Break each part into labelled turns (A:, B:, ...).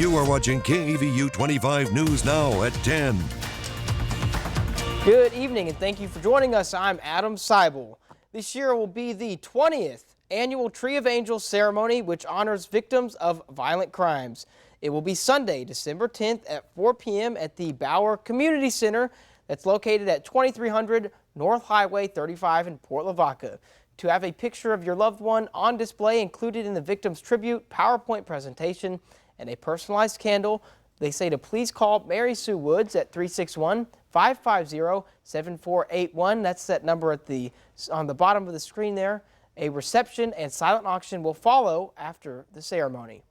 A: You are watching KVU 25 News Now at 10.
B: Good evening and thank you for joining us. I'm Adam Seibel. This year will be the 20th annual Tree of Angels ceremony, which honors victims of violent crimes. It will be Sunday, December 10th at 4 p.m. at the Bauer Community Center that's located at 2300 North Highway 35 in Port Lavaca. To have a picture of your loved one on display included in the victim's tribute, PowerPoint presentation, and a personalized candle, they say to please call Mary Sue Woods at 361-550-7481. That's that number on the bottom of the screen there. A reception and silent auction will follow after the ceremony.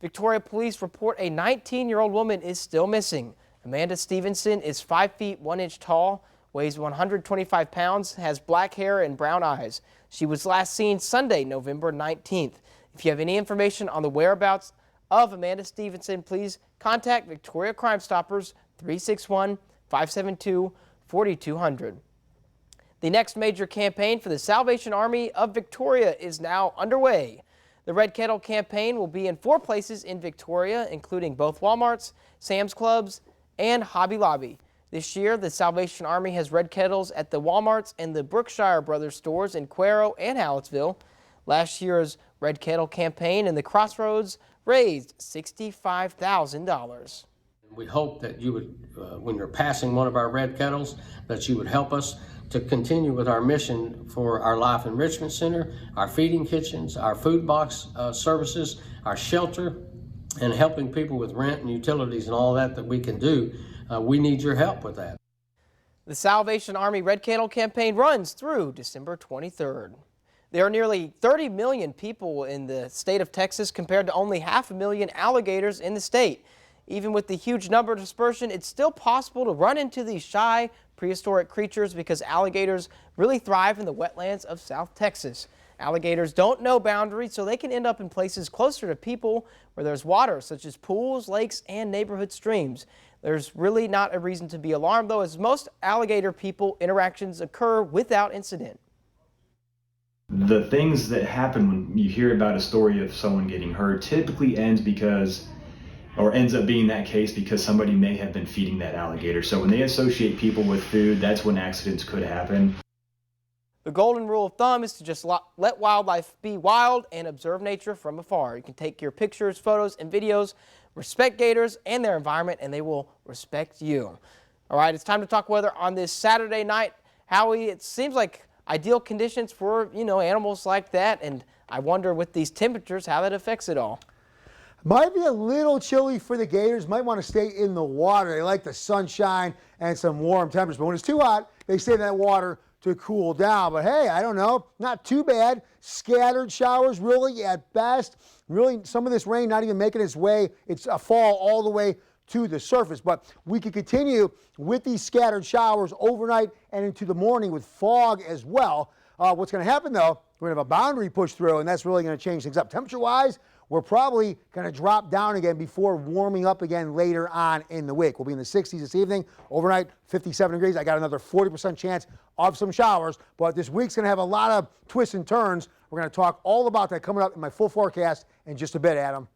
B: Victoria police report a 19-year-old woman is still missing. Amanda Stevenson is 5 feet 1 inch tall, weighs 125 pounds, has black hair and brown eyes. She was last seen Sunday, November 19th. If you have any information on the whereabouts of Amanda Stevenson, please contact Victoria Crime Stoppers 361-572-4200. The next major campaign for the Salvation Army of Victoria is now underway. The Red Kettle campaign will be in 4 places in Victoria, including both Walmarts, Sam's Clubs, and Hobby Lobby. This year, the Salvation Army has red kettles at the Walmarts and the Brookshire Brothers stores in Cuero and Hallettsville. Last year's Red Kettle campaign in the Crossroads raised $65,000.
C: We hope that you would, when you're passing one of our red kettles, that you would help us to continue with our mission for our Life Enrichment Center, our feeding kitchens, our food box services, our shelter, and helping people with rent and utilities and all that we can do. We need your help with that.
B: The Salvation Army Red Kettle campaign runs through December 23rd. There are nearly 30 million people in the state of Texas compared to only 500,000 alligators in the state. Even with the huge number dispersion, it's still possible to run into these shy prehistoric creatures because alligators really thrive in the wetlands of South Texas. Alligators don't know boundaries, so they can end up in places closer to people where there's water, such as pools, lakes, and neighborhood streams. There's really not a reason to be alarmed, though, as most alligator-people interactions occur without incident.
D: The things that happen when you hear about a story of someone getting hurt typically ends up being that case because somebody may have been feeding that alligator. So when they associate people with food, that's when accidents could happen.
B: The golden rule of thumb is to just let wildlife be wild and observe nature from afar. You can take your pictures, photos, and videos, respect gators and their environment, and they will respect you. All right, it's time to talk weather on this Saturday night. Howie, it seems like ideal conditions for, animals like that, and I wonder with these temperatures how that affects it all.
E: Might be a little chilly for the gators. Might want to stay in the water. They like the sunshine and some warm temperatures, but when it's too hot, they stay in that water to cool down. But hey, I don't know, not too bad. Scattered showers really at best. Really, some of this rain not even making its way. It's a fall all the way to the surface, but we could continue with these scattered showers overnight and into the morning with fog as well. What's going to happen though, we're going to have a boundary push through, and that's really going to change things up. Temperature wise, we're probably going to drop down again before warming up again later on in the week. We'll be in the 60s this evening. Overnight, 57 degrees. I got another 40% chance of some showers, but this week's going to have a lot of twists and turns. We're going to talk all about that coming up in my full forecast in just a bit, Adam.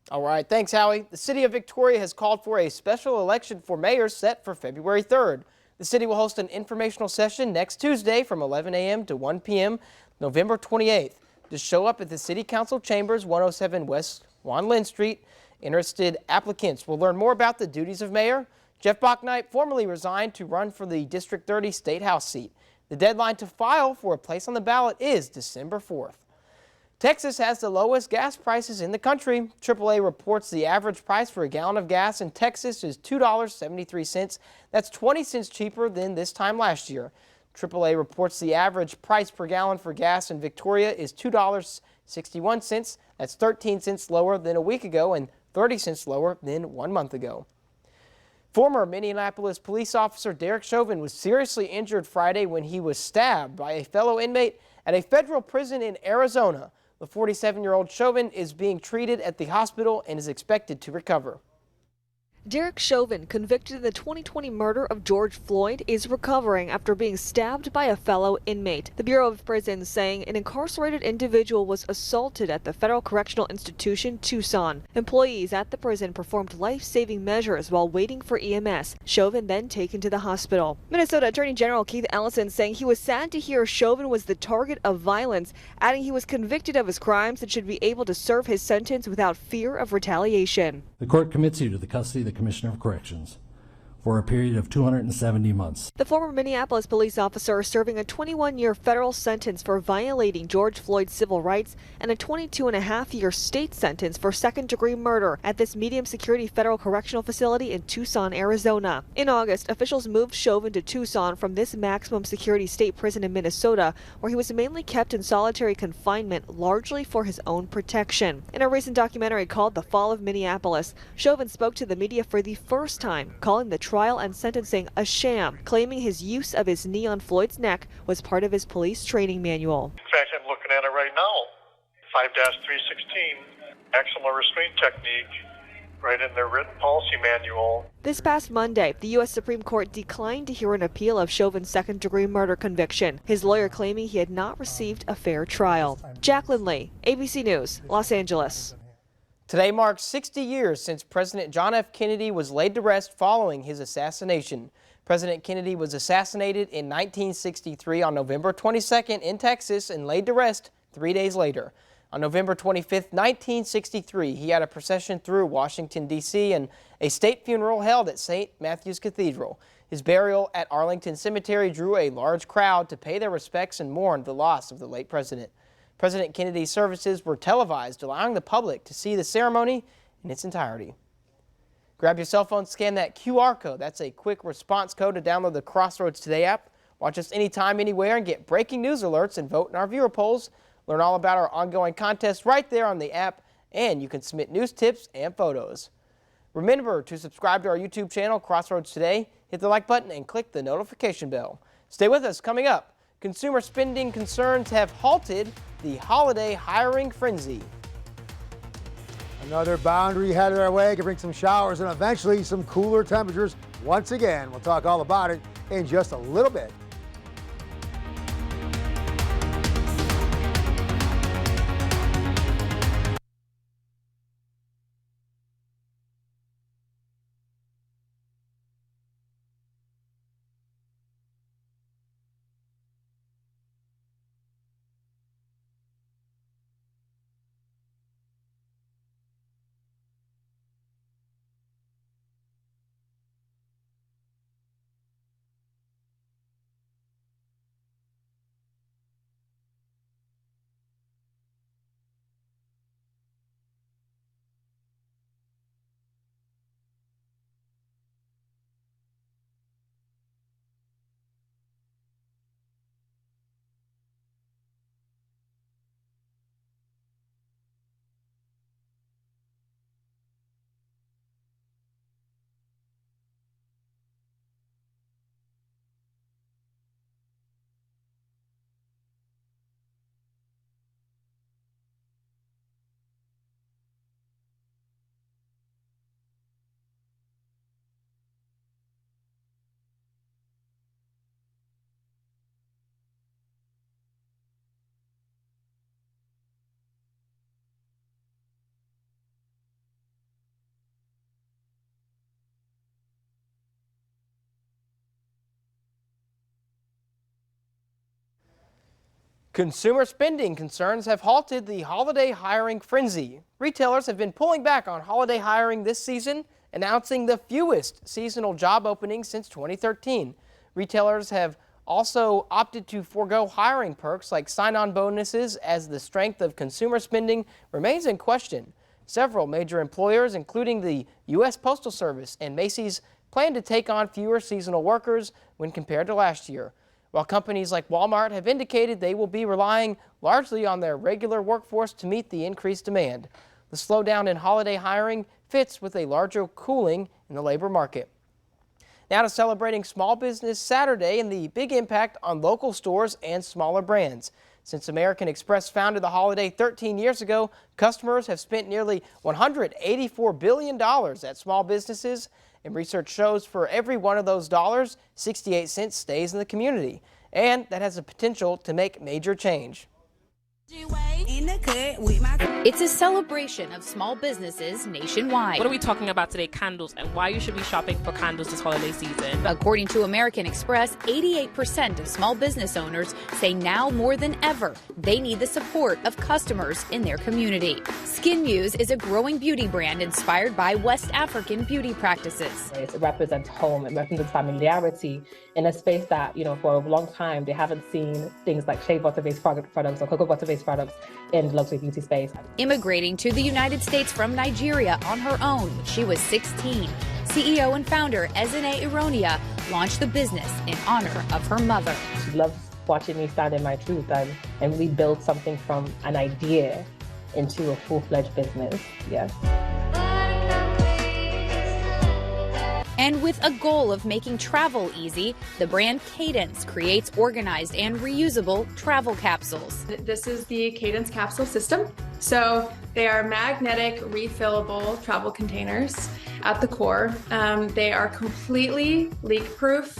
B: All right, thanks, Howie. The city of Victoria has called for a special election for mayor set for February 3rd. The city will host an informational session next Tuesday from 11 a.m. to 1 p.m. November 28th. Just show up at the City Council Chambers, 107 West Juan Lynn Street. Interested applicants will learn more about the duties of mayor. Jeff Bachnight formally resigned to run for the District 30 State House seat. The deadline to file for a place on the ballot is December 4th. Texas has the lowest gas prices in the country. AAA reports the average price for a gallon of gas in Texas is $2.73. That's 20 cents cheaper than this time last year. AAA reports the average price per gallon for gas in Victoria is $2.61. That's 13 cents lower than a week ago and 30 cents lower than 1 month ago. Former Minneapolis police officer Derek Chauvin was seriously injured Friday when he was stabbed by a fellow inmate at a federal prison in Arizona. The 47-year-old Chauvin is being treated at the hospital and is expected to recover.
F: Derek Chauvin, convicted in the 2020 murder of George Floyd, is recovering after being stabbed by a fellow inmate. The Bureau of Prisons saying an incarcerated individual was assaulted at the Federal Correctional Institution, Tucson. Employees at the prison performed life-saving measures while waiting for EMS. Chauvin then taken to the hospital. Minnesota Attorney General Keith Ellison saying he was sad to hear Chauvin was the target of violence, adding he was convicted of his crimes and should be able to serve his sentence without fear of retaliation.
G: The court commits you to the custody of the Commissioner of Corrections for a period of 270 months.
F: The former Minneapolis police officer is serving a 21-year federal sentence for violating George Floyd's civil rights and a 22.5-year state sentence for second-degree murder at this medium-security federal correctional facility in Tucson, Arizona. In August, officials moved Chauvin to Tucson from this maximum security state prison in Minnesota, where he was mainly kept in solitary confinement, largely for his own protection. In a recent documentary called The Fall of Minneapolis, Chauvin spoke to the media for the first time, calling the trial and sentencing a sham, claiming his use of his knee on Floyd's neck was part of his police training manual.
H: In fact, I'm looking at it right now, 5-316, maximal restraint technique, right in their written policy manual.
F: This past Monday, the U.S. Supreme Court declined to hear an appeal of Chauvin's second-degree murder conviction, his lawyer claiming he had not received a fair trial. Jacqueline Lee, ABC News, Los Angeles.
B: Today marks 60 years since President John F. Kennedy was laid to rest following his assassination. President Kennedy was assassinated in 1963 on November 22nd in Texas and laid to rest 3 days later. On November 25th, 1963, he had a procession through Washington, D.C. and a state funeral held at St. Matthew's Cathedral. His burial at Arlington Cemetery drew a large crowd to pay their respects and mourn the loss of the late president. President Kennedy's services were televised, allowing the public to see the ceremony in its entirety. Grab your cell phone, scan that QR code. That's a quick response code to download the Crossroads Today app. Watch us anytime, anywhere, and get breaking news alerts and vote in our viewer polls. Learn all about our ongoing contest right there on the app, and you can submit news tips and photos. Remember to subscribe to our YouTube channel, Crossroads Today. Hit the like button and click the notification bell. Stay with us. Coming up, consumer spending concerns have halted the holiday hiring frenzy.
E: Another boundary headed our way could bring some showers and eventually some cooler temperatures once again. We'll talk all about it in just a little bit.
B: Consumer spending concerns have halted the holiday hiring frenzy. Retailers have been pulling back on holiday hiring this season, announcing the fewest seasonal job openings since 2013. Retailers have also opted to forego hiring perks like sign-on bonuses as the strength of consumer spending remains in question. Several major employers, including the U.S. Postal Service and Macy's, plan to take on fewer seasonal workers when compared to last year, while companies like Walmart have indicated they will be relying largely on their regular workforce to meet the increased demand. The slowdown in holiday hiring fits with a larger cooling in the labor market. Now to celebrating Small Business Saturday and the big impact on local stores and smaller brands. Since American Express founded the holiday 13 years ago, customers have spent nearly $184 billion at small businesses. And research shows for every one of those dollars, 68 cents stays in the community. And that has the potential to make major change.
I: It's a celebration of small businesses nationwide.
J: What are we talking about today? Candles, and why you should be shopping for candles this holiday season.
I: According to American Express, 88% of small business owners say now more than ever they need the support of customers in their community. Skin Muse is a growing beauty brand inspired by West African beauty practices.
K: It represents home, it represents familiarity in a space that, for a long time they haven't seen things like shea butter-based products or cocoa butter-based products in the luxury beauty space.
I: Immigrating to the United States from Nigeria on her own when she was 16, CEO and founder Ezinne Ironia launched the business in honor of her mother.
K: She loves watching me stand in my truth and really build something from an idea into a full-fledged business. Yes.
I: And with a goal of making travel easy, the brand Cadence creates organized and reusable travel capsules.
L: This is the Cadence capsule system. So they are magnetic, refillable travel containers at the core. They are completely leak-proof.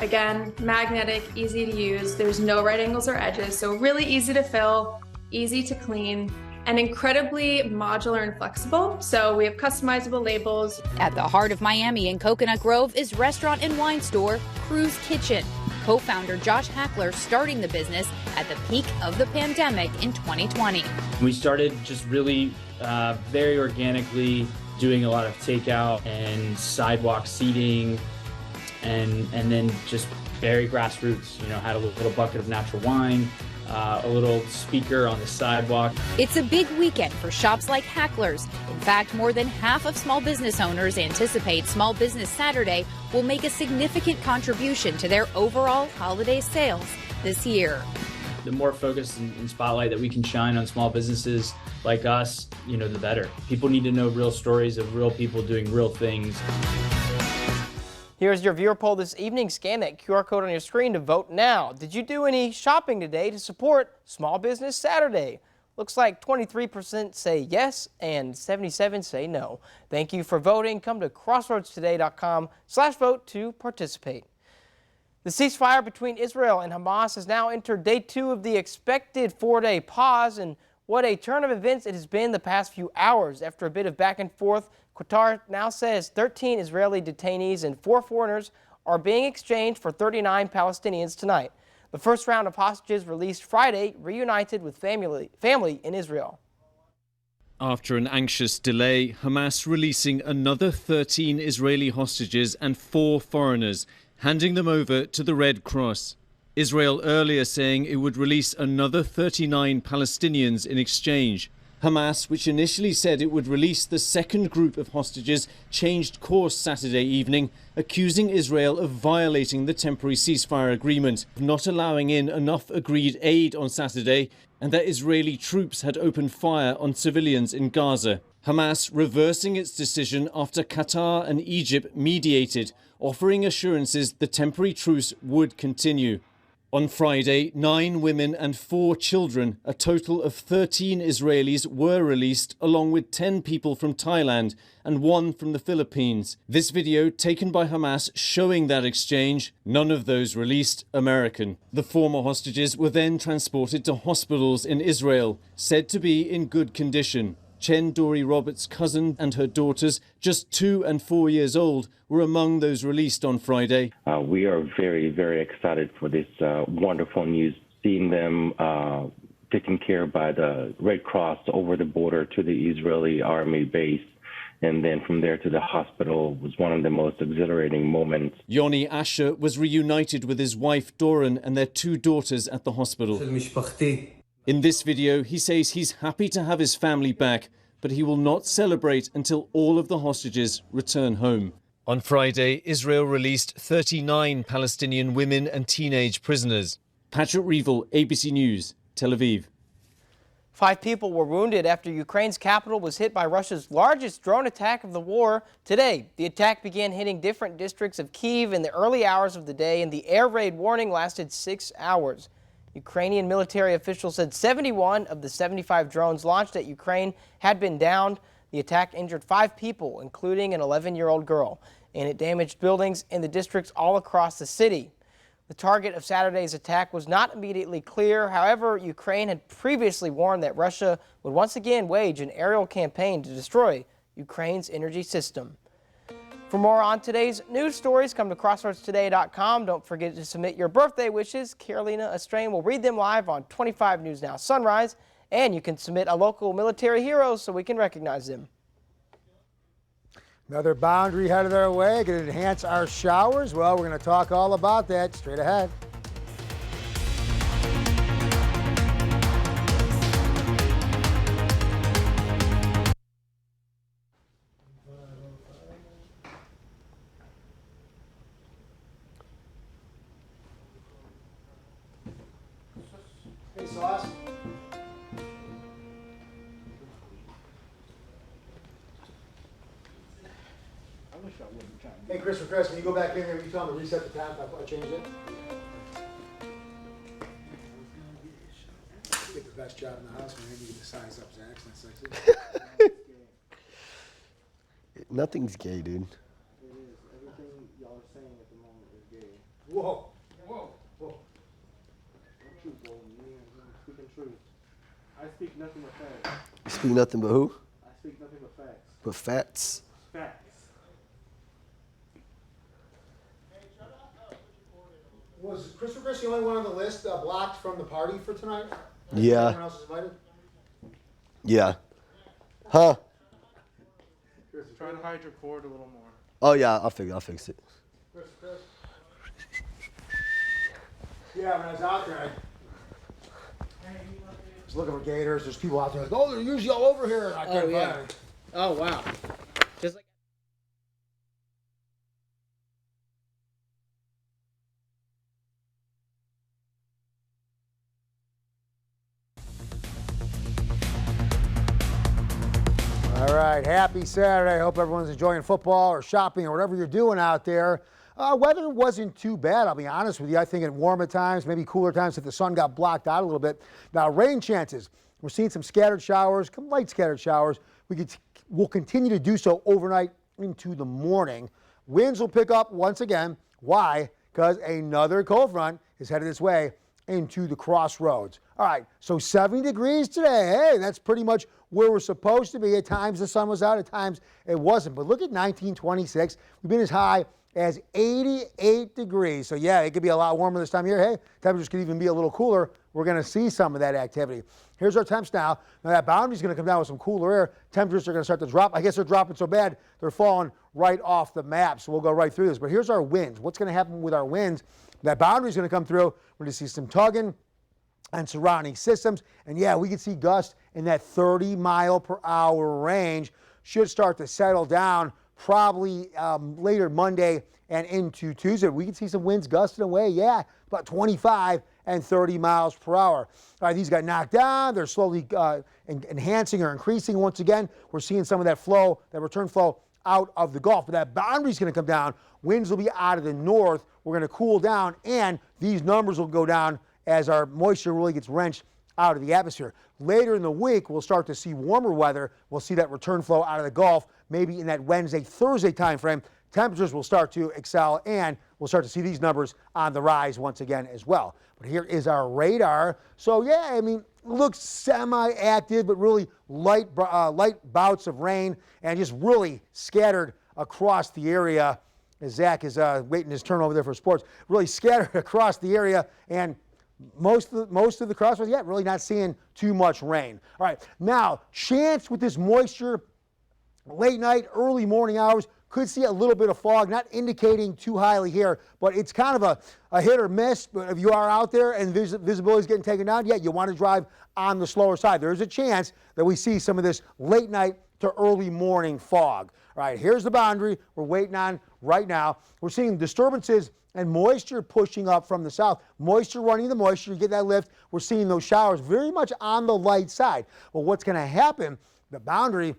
L: Again, magnetic, easy to use. There's no right angles or edges, so really easy to fill, easy to clean, and incredibly modular and flexible. So we have customizable labels.
I: At the heart of Miami in Coconut Grove is restaurant and wine store Cruise Kitchen. Co-founder Josh Hackler starting the business at the peak of the pandemic in 2020.
M: We started just really very organically doing a lot of takeout and sidewalk seating and then just very grassroots, had a little bucket of natural wine, a little speaker on the sidewalk.
I: It's a big weekend for shops like Hackler's. In fact, more than half of small business owners anticipate Small Business Saturday will make a significant contribution to their overall holiday sales this year.
M: The more focus and spotlight that we can shine on small businesses like us, the better. People need to know real stories of real people doing real things.
B: Here's your viewer poll this evening. Scan that QR code on your screen to vote now. Did you do any shopping today to support Small Business Saturday? Looks like 23% say yes and 77% say no. Thank you for voting. Come to crossroadstoday.com/vote to participate. The ceasefire between Israel and Hamas has now entered day 2 of the expected 4-day pause, and what a turn of events it has been the past few hours. After a bit of back and forth, Qatar now says 13 Israeli detainees and 4 foreigners are being exchanged for 39 Palestinians tonight. The first round of hostages released Friday reunited with family in Israel.
N: After an anxious delay, Hamas releasing another 13 Israeli hostages and 4 foreigners, handing them over to the Red Cross. Israel earlier saying it would release another 39 Palestinians in exchange. Hamas, which initially said it would release the second group of hostages, changed course Saturday evening, accusing Israel of violating the temporary ceasefire agreement, of not allowing in enough agreed aid on Saturday, and that Israeli troops had opened fire on civilians in Gaza. Hamas reversing its decision after Qatar and Egypt mediated, offering assurances the temporary truce would continue. On Friday, 9 women and 4 children, a total of 13 Israelis, were released, along with 10 people from Thailand and 1 from the Philippines. This video taken by Hamas showing that exchange, none of those released American. The former hostages were then transported to hospitals in Israel, said to be in good condition. Chen Dory Roberts' cousin and her daughters, just 2 and 4 years old, were among those released on Friday.
O: We are very, very excited for this wonderful news, seeing them taken care of by the Red Cross over the border to the Israeli army base. And then from there to the hospital was one of the most exhilarating moments.
N: Yoni Asher was reunited with his wife Doran and their 2 daughters at the hospital. In this video, he says he's happy to have his family back, but he will not celebrate until all of the hostages return home. On Friday, Israel released 39 Palestinian women and teenage prisoners. Patrick Reevell, ABC News, Tel Aviv.
B: 5 people were wounded after Ukraine's capital was hit by Russia's largest drone attack of the war today. The attack began hitting different districts of Kyiv in the early hours of the day, and the air raid warning lasted 6 hours. Ukrainian military officials said 71 of the 75 drones launched at Ukraine had been downed. The attack injured 5 people, including an 11-year-old girl, and it damaged buildings in the districts all across the city. The target of Saturday's attack was not immediately clear. However, Ukraine had previously warned that Russia would once again wage an aerial campaign to destroy Ukraine's energy system. For more on today's news stories, come to crossroadstoday.com. Don't forget to submit your birthday wishes. Carolina Estrain will read them live on 25 News Now Sunrise, and you can submit a local military hero so we can recognize them.
E: Another boundary headed our way, going to enhance our showers. Well, we're going to talk all about that straight ahead. Hey, Sauce. Hey, Chris, when you go back in there, you tell them to reset the tap. I changed it. Get the best job in the house, man. You get the size up, Zach. That's sexy.
P: Nothing's gay, dude.
E: It is. Everything y'all are saying at the moment is gay. Whoa. Whoa. Whoa. Truth, boy. Speaking truth. I speak nothing but facts.
P: You speak nothing but who?
E: I speak nothing but facts.
P: But fats?
E: Facts. Was Christopher Chris the only one on the list blocked from the party for tonight?
P: Yeah.
E: Everyone else is invited?
P: Yeah. Huh?
Q: Try to hide your cord a little more.
P: Oh yeah, I'll fix it.
E: Chris. Yeah, when I was out there, I was looking for gators. There's people out there like, oh, they're usually all over here. And I couldn't find them.
B: Oh, wow. Just like
E: All right, happy Saturday. I hope everyone's enjoying football or shopping or whatever you're doing out there. Weather wasn't too bad, I'll be honest with you. I think at warmer times, maybe cooler times if the sun got blocked out a little bit. Now, rain chances. We're seeing some scattered showers, light scattered showers. We'll continue to do so overnight into the morning. Winds will pick up once again. Why? Because another cold front is headed this way into the crossroads. All right, so 70 degrees today. Hey, that's pretty much where we're supposed to be. At times the sun was out, at times it wasn't. But look at 1926. We've been as high as 88 degrees. So yeah, it could be a lot warmer this time of year. Hey, temperatures could even be a little cooler. We're going to see some of that activity. Here's our temps now. Now that boundary is going to come down with some cooler air. Temperatures are going to start to drop. I guess they're dropping so bad, they're falling right off the map. So we'll go right through this. But here's our winds. What's going to happen with our winds? That boundary is going to come through. We're going to see some tugging and surrounding systems. And yeah, we can see gusts in that 30-mile-per-hour range. Should start to settle down probably later Monday and into Tuesday. We can see some winds gusting away, yeah, about 25 and 30 miles per hour. All right, these got knocked down. They're slowly enhancing or increasing once again. We're seeing some of that flow, that return flow out of the Gulf. But that boundary is going to come down. Winds will be out of the north. We're going to cool down, and these numbers will go down as our moisture really gets wrenched out of the atmosphere. Later in the week, we'll start to see warmer weather. We'll see that return flow out of the Gulf, maybe in that Wednesday, Thursday timeframe. Temperatures will start to excel, and we'll start to see these numbers on the rise once again as well. But here is our radar. So yeah, I mean, looks semi-active, but really light bouts of rain, and just really scattered across the area. As Zach is waiting his turn over there for sports, really scattered across the area, and most of the crossroads, yeah, really not seeing too much rain. All right, now chance with this moisture, late night, early morning hours, could see a little bit of fog, not indicating too highly here, but it's kind of a hit or miss. But if you are out there and visibility is getting taken down, yeah, you want to drive on the slower side. There is a chance that we see some of this late night to early morning fog. All right, here's the boundary we're waiting on right now. We're seeing disturbances and moisture pushing up from the south. Moisture running the moisture, you get that lift. We're seeing those showers very much on the light side. Well, what's going to happen, the boundary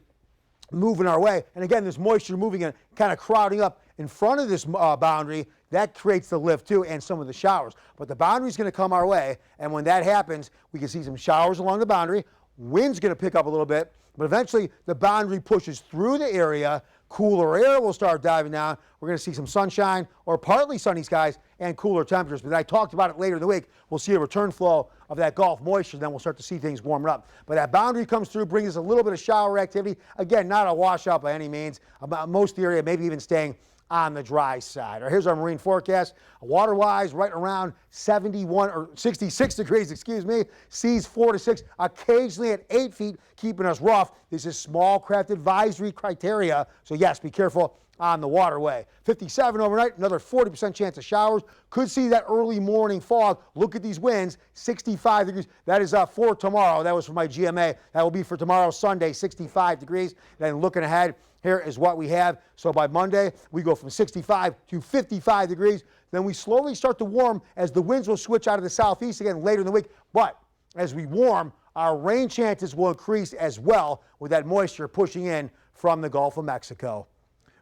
E: moving our way, and again, this moisture moving and kind of crowding up in front of this boundary, that creates the lift too and some of the showers. But the boundary's going to come our way, and when that happens, we can see some showers along the boundary. Wind's going to pick up a little bit, but eventually the boundary pushes through the area. Cooler air will start diving down. We're going to see some sunshine or partly sunny skies and cooler temperatures. But I talked about it later in the week. We'll see a return flow of that Gulf moisture. Then we'll start to see things warming up. But that boundary comes through, brings us a little bit of shower activity. Again, not a washout by any means. About most of the area, maybe even staying on the dry side. All right, here's our marine forecast. Water-wise, right around 71 or 66 degrees, excuse me. Seas 4 to 6, occasionally at 8 feet, keeping us rough. This is small craft advisory criteria, so yes, be careful on the waterway. 57 overnight, another 40% chance of showers. Could see that early morning fog. Look at these winds, 65 degrees. That is for tomorrow. That was for my GMA. That will be for tomorrow, Sunday, 65 degrees. Then looking ahead, here is what we have. So by Monday, we go from 65 to 55 degrees. Then we slowly start to warm as the winds will switch out of the southeast again later in the week. But as we warm, our rain chances will increase as well with that moisture pushing in from the Gulf of Mexico.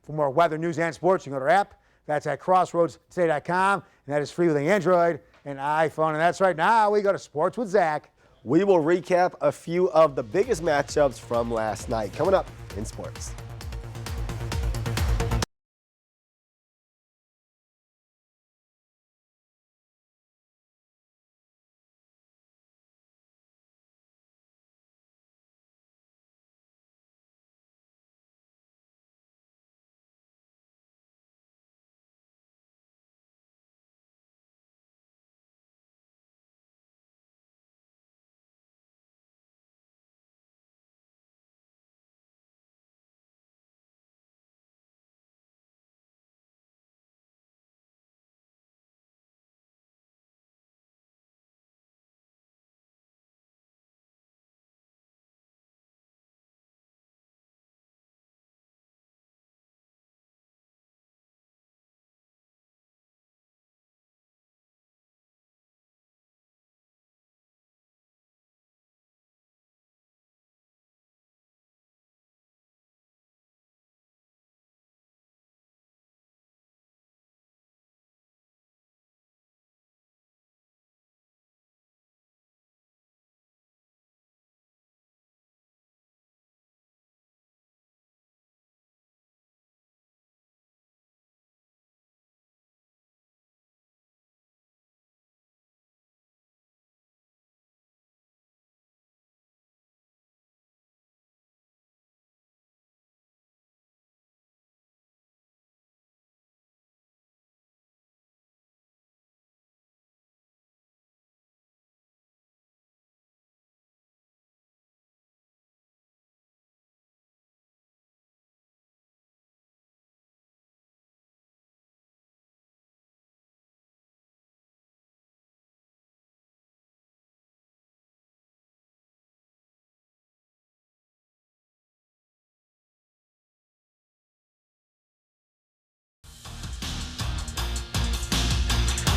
E: For more weather, news, and sports, you can go to our app. That's at crossroadstoday.com, and that is free with an Android and iPhone. And that's right now we go to Sports with Zach.
P: We will recap a few of the biggest matchups from last night coming up in sports.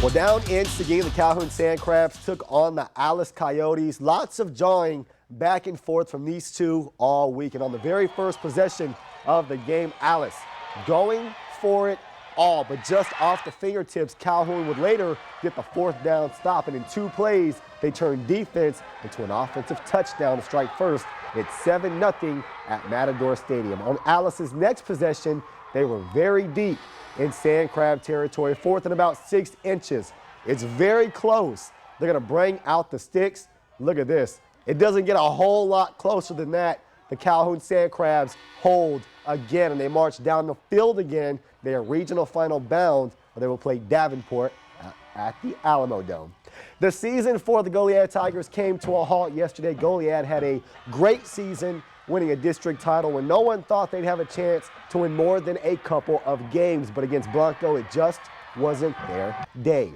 P: Well, down in Seguin, the Calhoun Sandcrabs took on the Alice Coyotes. Lots of jawing back and forth from these two all week. And on the very first possession of the game, Alice going for it all, but just off the fingertips. Calhoun would later get the fourth down stop, and in 2 plays, they turned defense into an offensive touchdown to strike first. It's 7-0 at Matador Stadium. On Alice's next possession, they were very deep in Sandcrab territory, 4th and about 6 inches. It's very close. They're going to bring out the sticks. Look at this. It doesn't get a whole lot closer than that. The Calhoun Sandcrabs hold again, and they march down the field again. Their regional final bound, where they will play Davenport at the Alamo Dome. The season for the Goliad Tigers came to a halt yesterday. Goliad had a great season, winning a district title when no one thought they'd have a chance to win more than a couple of games. But against Blanco, it just wasn't their day.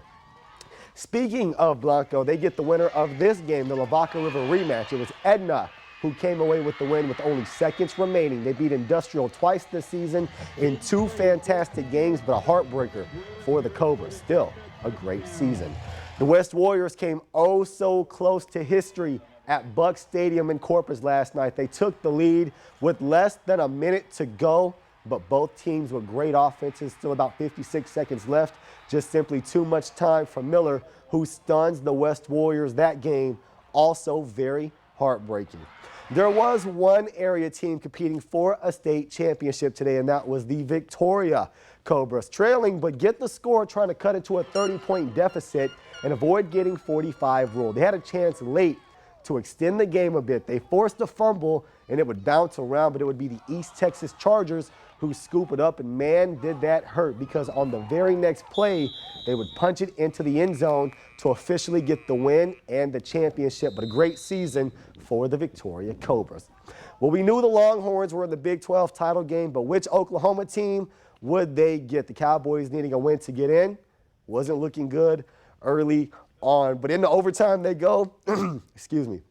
P: Speaking of Blanco, they get the winner of this game, the Lavaca River rematch. It was Edna who came away with the win with only seconds remaining. They beat Industrial twice this season in 2 fantastic games, but a heartbreaker for the Cobras. Still a great season. The West Warriors came oh so close to history at Buck Stadium in Corpus last night. They took the lead with less than a minute to go. but both teams with great offenses. Still about 56 seconds left. Just simply too much time for Miller, who stuns the West Warriors that game. Also very heartbreaking. There was one area team competing for a state championship today, and that was the Victoria Cobras. Trailing, but get the score, trying to cut into a 30-point deficit and avoid getting 45 ruled. They had a chance late to extend the game a bit. They forced a fumble, and it would bounce around, but it would be the East Texas Chargers who scoop it up, and man, did that hurt, because on the very next play, they would punch it into the end zone to officially get the win and the championship. But a great season for the Victoria Cobras. Well, we knew the Longhorns were in the Big 12 title game, but which Oklahoma team would they get? The Cowboys needing a win to get in. Wasn't looking good early on, but in the overtime they go. Excuse me.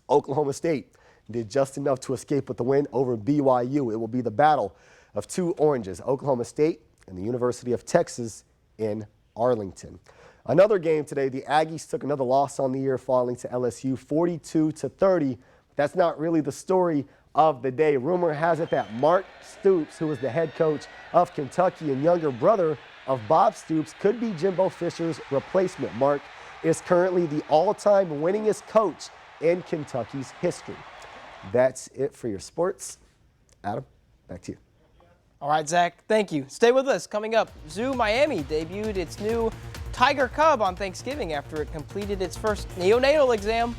P: Oklahoma State did just enough to escape with the win over BYU. It will be the battle of two oranges, Oklahoma State and the University of Texas in Arlington. Another game today, the Aggies took another loss on the year, falling to LSU 42-30. That's not really the story of the day. Rumor has it that Mark Stoops, who is the head coach of Kentucky and younger brother of Bob Stoops, could be Jimbo Fisher's replacement. Mark is currently the all-time winningest coach in Kentucky's history. That's it for your sports. Adam, back to you.
B: All right, Zach, thank you. Stay with us. Coming up, Zoo Miami debuted its new Tiger Cub on Thanksgiving after it completed its first neonatal exam.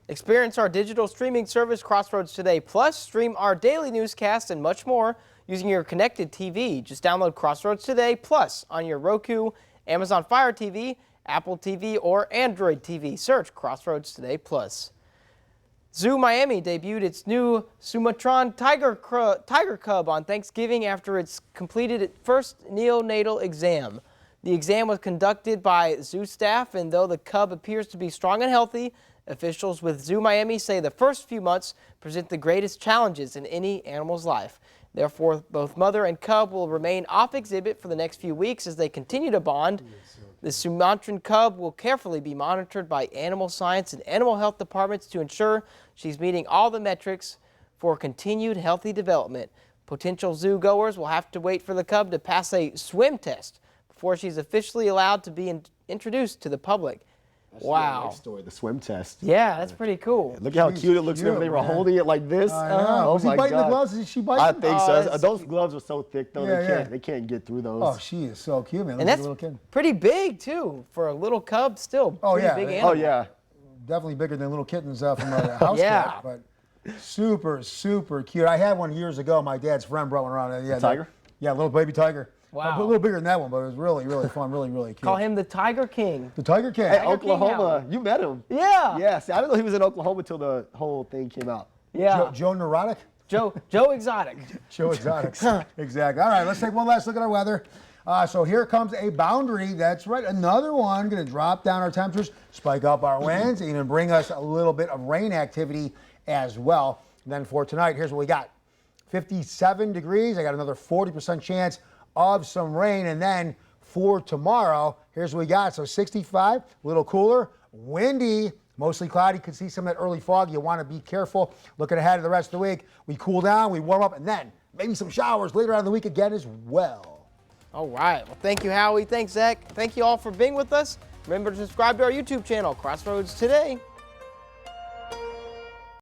B: Experience our digital streaming service, Crossroads Today Plus. Stream our daily newscast and much more using your connected TV. Just download Crossroads Today Plus on your Roku, Amazon Fire TV, Apple TV, or Android TV. Search Crossroads Today Plus. Zoo Miami debuted its new Sumatran Tiger Cub on Thanksgiving after it's completed its first neonatal exam. The exam was conducted by zoo staff, and though the cub appears to be strong and healthy, officials with Zoo Miami say the first few months present the greatest challenges in any animal's life. Therefore, both mother and cub will remain off exhibit for the next few weeks as they continue to bond. The Sumatran cub will carefully be monitored by animal science and animal health departments to ensure she's meeting all the metrics for continued healthy development. Potential zoo goers will have to wait for the cub to pass a swim test before she's officially allowed to be introduced to the public. Wow.
P: Nice story, the swim test.
B: Yeah, that's pretty cool.
P: Look how cute it looks when they were holding it like this.
E: Was he biting the gloves? Did she bite
P: I
E: them?
P: think so. Those gloves are so thick, though. They can't get through those.
E: Oh, she is so cute, man.
B: And that's a little kid. Pretty big, too, for a little cub still. Pretty big animal.
P: Oh, yeah.
E: Definitely bigger than little kittens from a house cat, but super, super cute. I had one years ago. My dad's friend brought one around. Yeah,
P: tiger?
E: Yeah, little baby tiger.
B: Wow.
E: A little bigger than that one, but it was really, really fun, really, really cute.
B: Call him the Tiger King.
E: The Tiger King.
P: Hey, Oklahoma, you met him.
B: Yeah.
P: Yeah, see, I didn't know he was in Oklahoma until the whole thing came out.
B: Yeah.
E: Joe Neurotic?
B: Joe Exotic.
E: Joe Exotic. Exactly. All right, let's take one last look at our weather. So here comes a boundary. That's right, another one. Going to drop down our temperatures, spike up our winds, even bring us a little bit of rain activity as well. And then for tonight, here's what we got. 57 degrees. I got another 40% chance of some rain. And then for tomorrow, here's what we got. So 65, a little cooler, windy, mostly cloudy. Could see some of that early fog. You want to be careful. Looking ahead to the rest of the week, we cool down, we warm up, and then maybe some showers later on in the week again as well.
B: All right. Well, thank you, Howie. Thanks, Zach. Thank you all for being with us. Remember to subscribe to our YouTube channel, Crossroads Today.